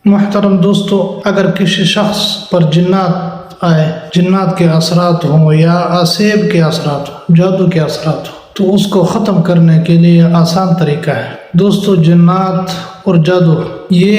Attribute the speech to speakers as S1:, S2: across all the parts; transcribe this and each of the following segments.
S1: محترم دوستو، اگر کسی شخص پر جنات آئے، جنات کے اثرات ہوں یا آسیب کے اثرات ہوں، جادو کے اثرات ہوں، تو اس کو ختم کرنے کے لیے آسان طریقہ ہے۔ دوستو، جنات اور جادو یہ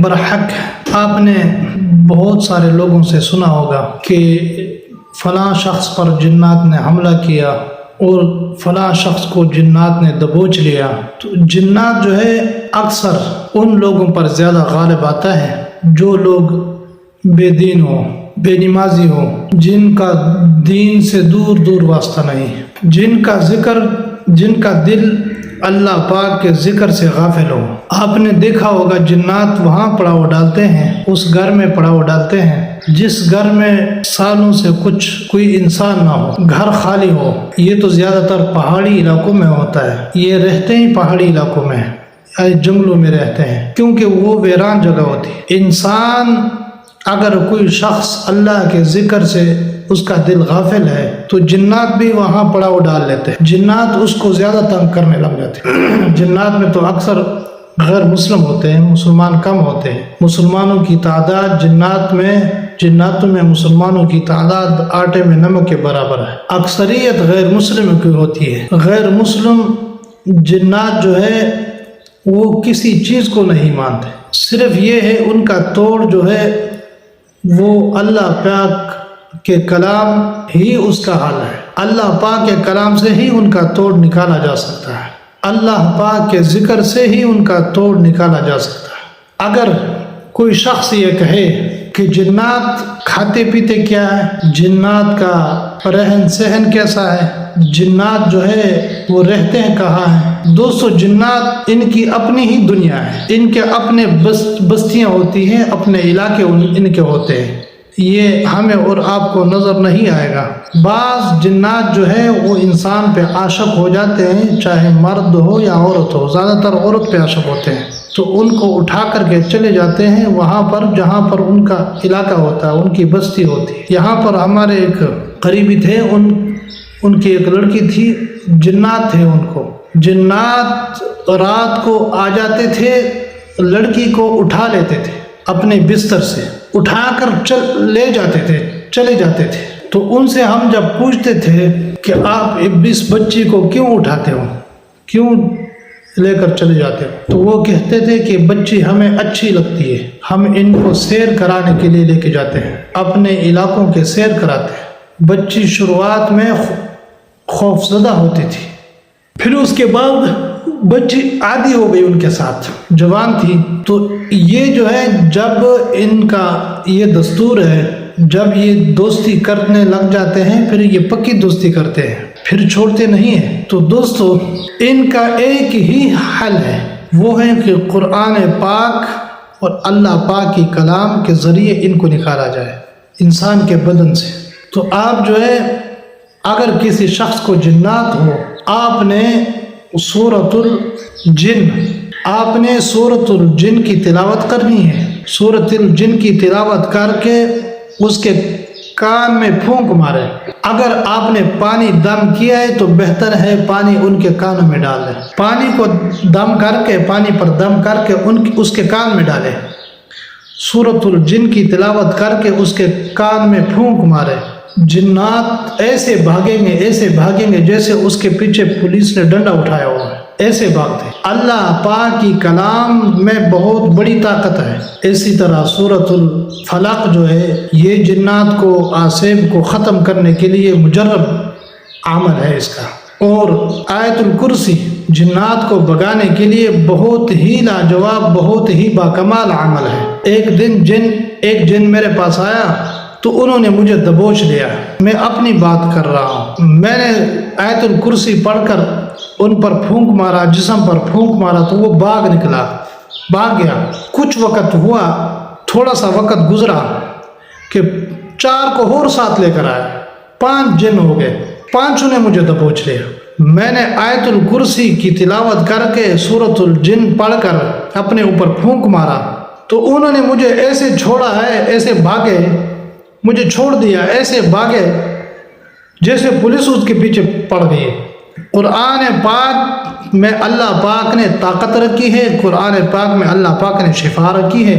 S1: برحق ہے۔ آپ نے بہت سارے لوگوں سے سنا ہوگا کہ فلاں شخص پر جنات نے حملہ کیا اور فلاں شخص کو جنات نے دبوچ لیا۔ تو جنات جو ہے اکثر ان لوگوں پر زیادہ غالب آتا ہے جو لوگ بے دین ہو، بے نمازی ہو، جن کا دین سے دور دور واسطہ نہیں، جن کا دل اللہ پاک کے ذکر سے غافل ہو۔ آپ نے دیکھا ہوگا جنات وہاں پڑاؤ ڈالتے ہیں، اس گھر میں پڑاؤ ڈالتے ہیں جس گھر میں سالوں سے کوئی انسان نہ ہو، گھر خالی ہو۔ یہ تو زیادہ تر پہاڑی علاقوں میں ہوتا ہے، یہ رہتے ہی پہاڑی علاقوں میں، جنگلوں میں رہتے ہیں، کیونکہ وہ ویران جگہ ہوتی ہے۔ انسان اگر کوئی شخص اللہ کے ذکر سے اس کا دل غافل ہے تو جنات بھی وہاں پڑاؤ ڈال لیتے ہیں، جنات اس کو زیادہ تنگ کرنے لگ جاتے ہیں۔ جنات میں تو اکثر غیر مسلم ہوتے ہیں، مسلمان کم ہوتے ہیں۔ مسلمانوں کی تعداد جناتوں میں مسلمانوں کی تعداد آٹے میں نمک کے برابر ہے۔ اکثریت غیر مسلم کی ہوتی ہے۔ غیر مسلم جنات جو ہے وہ کسی چیز کو نہیں مانتے، صرف یہ ہے ان کا توڑ جو ہے وہ اللہ پاک کے کلام ہی اس کا حل ہے۔ اللہ پاک کے کلام سے ہی ان کا توڑ نکالا جا سکتا ہے، اللہ پاک کے ذکر سے ہی ان کا توڑ نکالا جا سکتا ہے۔ اگر کوئی شخص یہ کہے کہ جنات کھاتے پیتے کیا ہے، جنات کا رہن سہن کیسا ہے، جنات جو ہے وہ رہتے ہیں کہاں ہیں، دوستو جنات ان کی اپنی ہی دنیا ہے، ان کے اپنے بستیاں ہوتی ہیں، اپنے علاقے ان کے ہوتے ہیں، یہ ہمیں اور آپ کو نظر نہیں آئے گا۔ بعض جنات جو ہے وہ انسان پہ عاشق ہو جاتے ہیں، چاہے مرد ہو یا عورت ہو، زیادہ تر عورت پہ عاشق ہوتے ہیں، تو ان کو اٹھا کر کے چلے جاتے ہیں وہاں پر جہاں پر ان کا علاقہ ہوتا ہے، ان کی بستی ہوتی ہے۔ یہاں پر ہمارے ایک قریبی تھے، ان کی ایک لڑکی تھی، جنات تھے، ان کو جنات رات کو آ جاتے تھے، لڑکی کو اٹھا لیتے تھے، اپنے بستر سے اٹھا کر چلے جاتے تھے۔ تو ان سے ہم جب پوچھتے تھے کہ آپ اس بچی کو کیوں اٹھاتے ہو، کیوں لے کر چلے جاتے ہو، تو وہ کہتے تھے کہ بچی ہمیں اچھی لگتی ہے، ہم ان کو سیر کرانے کے لیے لے کے جاتے ہیں، اپنے علاقوں کے سیر کراتے ہیں۔ بچی شروعات میں خوف زدہ ہوتی تھی، پھر اس کے بعد بچی عادی ہو گئی، ان کے ساتھ جوان تھی۔ تو یہ جو ہے جب ان کا یہ دستور ہے، جب یہ دوستی کرنے لگ جاتے ہیں پھر یہ پکی دوستی کرتے ہیں، پھر چھوڑتے نہیں ہیں۔ تو دوستو ان کا ایک ہی حل ہے، وہ ہے کہ قرآن پاک اور اللہ پاک کی کلام کے ذریعے ان کو نکالا جائے انسان کے بدن سے۔ تو آپ جو ہے اگر کسی شخص کو جنات ہو، آپ نے سورۃ الجن کی تلاوت کرنی ہے۔ سورۃ الجن کی تلاوت کر کے اس کے کان میں پھونک مارے۔ اگر آپ نے پانی دم کیا ہے تو بہتر ہے پانی ان کے کانوں میں ڈالے، پانی کو پانی پر دم کر کے اس کے کان میں ڈالے، سورۃ الجن کی تلاوت کر کے اس کے کان میں پھونک مارے۔ جنات ایسے بھاگیں گے جیسے اس کے پیچھے پولیس نے ڈنڈا اٹھایا ہوا ہے، ایسے بھاگتے۔ اللہ پاک کی کلام میں بہت بڑی طاقت ہے۔ اسی طرح سورۃ الفلق جو ہے یہ جنات کو آسیب کو ختم کرنے کے لیے مجرب عمل ہے اس کا، اور آیت الکرسی جنات کو بھگانے کے لیے بہت ہی لاجواب، بہت ہی باکمال عمل ہے۔ ایک جن میرے پاس آیا تو انہوں نے مجھے دبوچ لیا، میں اپنی بات کر رہا ہوں، میں نے آیت الکرسی پڑھ کر ان پر پھونک مارا، جسم پر پھونک مارا تو وہ بھاگ گیا۔ کچھ وقت ہوا، تھوڑا سا وقت گزرا کہ 4 کو اور ساتھ لے کر آئے، 5 جن ہو گئے، 5 نے مجھے دبوچ لیا۔ میں نے آیت الکرسی کی تلاوت کر کے سورۃ الجن پڑھ کر اپنے اوپر پھونک مارا تو انہوں نے مجھے ایسے چھوڑا ہے، ایسے بھاگے، مجھے چھوڑ دیا، ایسے بھاگے جیسے پولیس اس کے پیچھے پڑ گئی۔ قرآن پاک میں اللہ پاک نے طاقت رکھی ہے، قرآن پاک میں اللہ پاک نے شفا رکھی ہے۔